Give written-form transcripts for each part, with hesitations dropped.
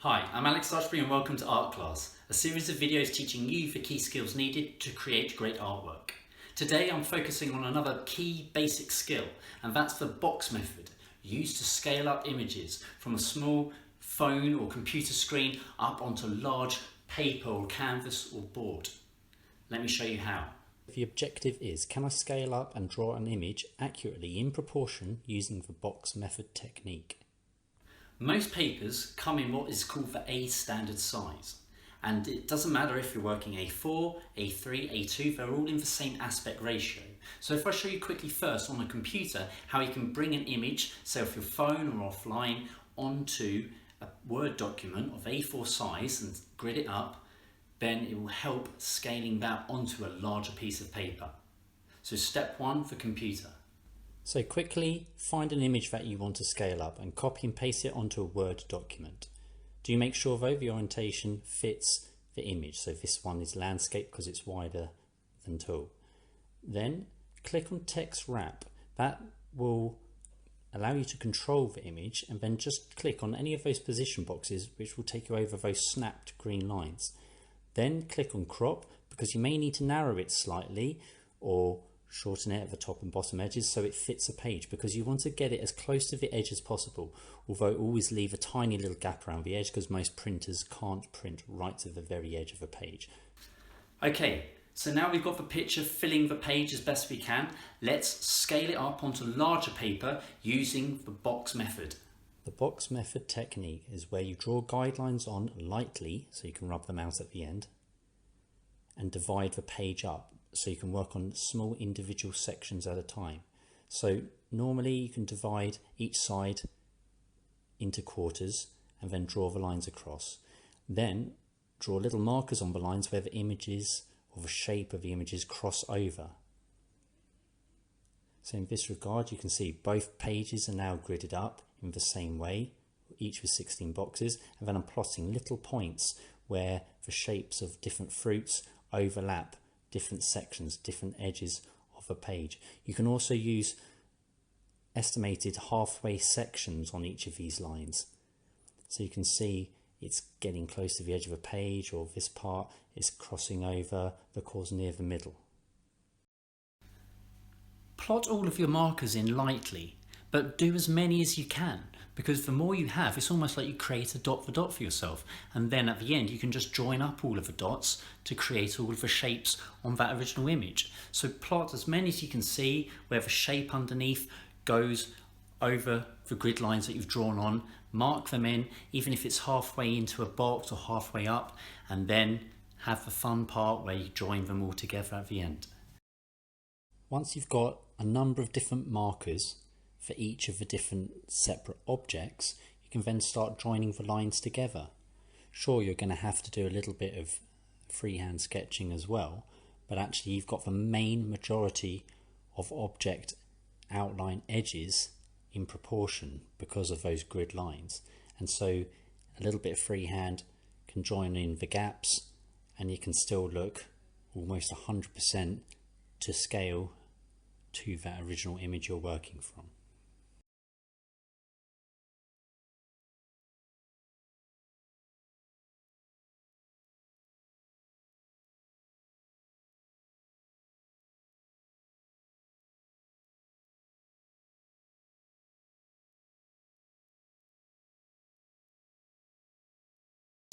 Hi, I'm Alex Stutchbury and welcome to ARTClass, a series of videos teaching you the key skills needed to create great artwork. Today I'm focusing on another key basic skill, and that's the box method, used to scale up images from a small phone or computer screen up onto large paper or canvas or board. Let me show you how. The objective is, can I scale up and draw an image accurately in proportion using the box method technique? Most papers come in what is called the A standard size, and it doesn't matter if you're working A4, A3, A2, they're all in the same aspect ratio. So if I show you quickly first on a computer how you can bring an image, say off your phone or offline, onto a Word document of A4 size and grid it up, then it will help scaling that onto a larger piece of paper. So step one for computer. So quickly find an image that you want to scale up and copy and paste it onto a Word document. Do make sure though the orientation fits the image. So this one is landscape because it's wider than tall. Then click on text wrap. That will allow you to control the image, and then just click on any of those position boxes which will take you over those snapped green lines. Then click on crop because you may need to narrow it slightly or shorten it at the top and bottom edges so it fits a page, because you want to get it as close to the edge as possible, although always leave a tiny little gap around the edge because most printers can't print right to the very edge of a page. Okay, so now we've got the picture filling the page as best we can. Let's scale it up onto larger paper using the box method. The box method technique is where you draw guidelines on lightly so you can rub them out at the end, and divide the page up so you can work on small individual sections at a time. So normally you can divide each side into quarters and then draw the lines across. Then draw little markers on the lines where the images or the shape of the images cross over. So in this regard you can see both pages are now gridded up in the same way, each with 16 boxes, and then I'm plotting little points where the shapes of different fruits overlap different sections, different edges of a page. You can also use estimated halfway sections on each of these lines. So you can see it's getting close to the edge of a page, or this part is crossing over the course near the middle. Plot all of your markers in lightly, but do as many as you can, because the more you have, it's almost like you create a dot for dot for yourself, and then at the end you can just join up all of the dots to create all of the shapes on that original image. So plot as many as you can see where the shape underneath goes over the grid lines that you've drawn on. Mark them in, even if it's halfway into a box or halfway up, and then have the fun part where you join them all together at the end. Once you've got a number of different markers for each of the different separate objects, you can then start joining the lines together. Sure, you're going to have to do a little bit of freehand sketching as well, but actually you've got the main majority of object outline edges in proportion because of those grid lines, and so a little bit of freehand can join in the gaps and you can still look almost 100% to scale to that original image you're working from.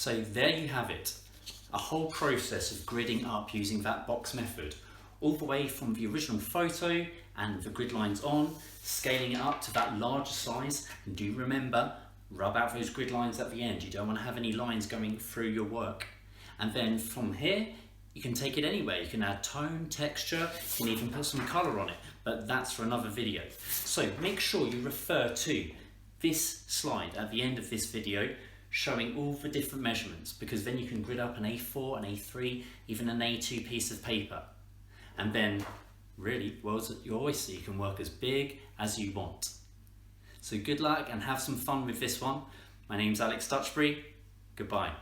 So there you have it, a whole process of gridding up using that box method, all the way from the original photo and the grid lines on, scaling it up to that larger size, and do remember, rub out those grid lines at the end. You don't want to have any lines going through your work. And then from here, you can take it anywhere. You can add tone, texture, you can even put some colour on it, but that's for another video. So make sure you refer to this slide at the end of this video, showing all the different measurements, because then you can grid up an A4, an A3, even an A2 piece of paper. And then really, world's at your oyster, you can work as big as you want. So good luck and have some fun with this one. My name's Alex Stutchbury. Goodbye.